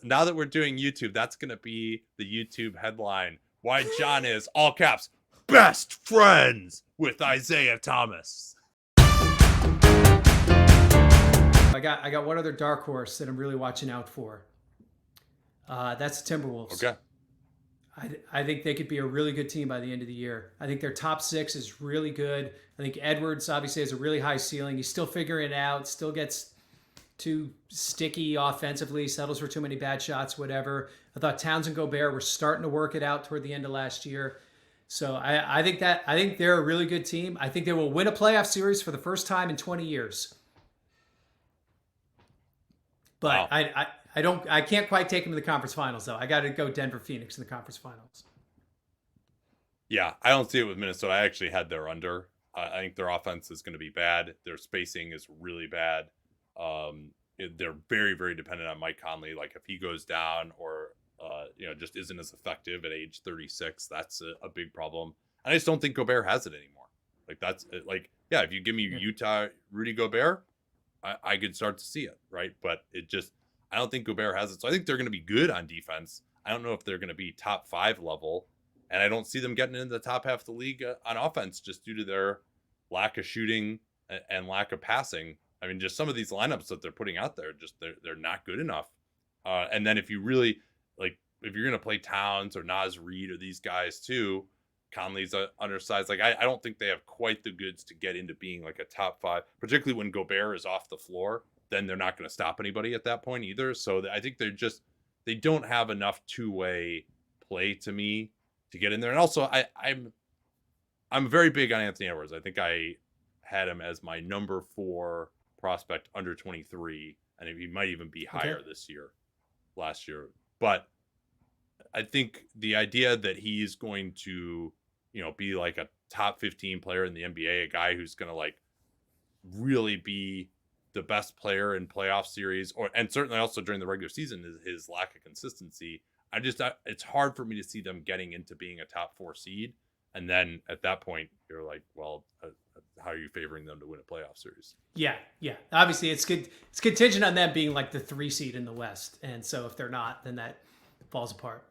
Now that we're doing YouTube, that's going to be the YouTube headline. Why John is, all caps, best friends with Isaiah Thomas. I got one other dark horse that I'm really watching out for. That's the Timberwolves. Okay. I think they could be a really good team by the end of the year. I think their top 6 is really good. I think Edwards obviously has a really high ceiling. He's still figuring it out, still gets too sticky offensively, settles for too many bad shots, whatever. I thought Towns and Gobert were starting to work it out toward the end of last year. So I think they're a really good team. I think they will win a playoff series for the first time in 20 years. But wow. I can't quite take them to the conference finals though. I got to go Denver Phoenix in the conference finals. Yeah, I don't see it with Minnesota. I actually had their under. I think their offense is going to be bad. Their spacing is really bad. They're very, very dependent on Mike Conley. Like if he goes down or just isn't as effective at age 36, that's a big problem. And I just don't think Gobert has it anymore. Like that's like, yeah, if you give me Utah Rudy Gobert, I could start to see it, right? But I don't think Gobert has it. So I think they're going to be good on defense. I don't know if they're going to be top 5 level. And I don't see them getting into the top half of the league on offense just due to their lack of shooting and lack of passing. I mean, just some of these lineups that they're putting out there, just they're not good enough. And then if you really if you're going to play Towns or Naz Reid or these guys too, Conley's undersized. Like I don't think they have quite the goods to get into being like a top 5, particularly when Gobert is off the floor. Then they're not going to stop anybody at that point either. So I think they don't have enough two-way play to me to get in there. And also I'm very big on Anthony Edwards. I think I had him as my number 4 prospect under 23, and he might even be higher last year. But I think the idea that he's going to, be like a top 15 player in the NBA, a guy who's going to like really be the best player in playoff series, and certainly also during the regular season, is his lack of consistency. It's hard for me to see them getting into being a top 4 seed. And then at that point, you're like, well, how are you favoring them to win a playoff series? Yeah. Obviously, it's good. It's contingent on them being like the 3 seed in the West. And so if they're not, then that falls apart.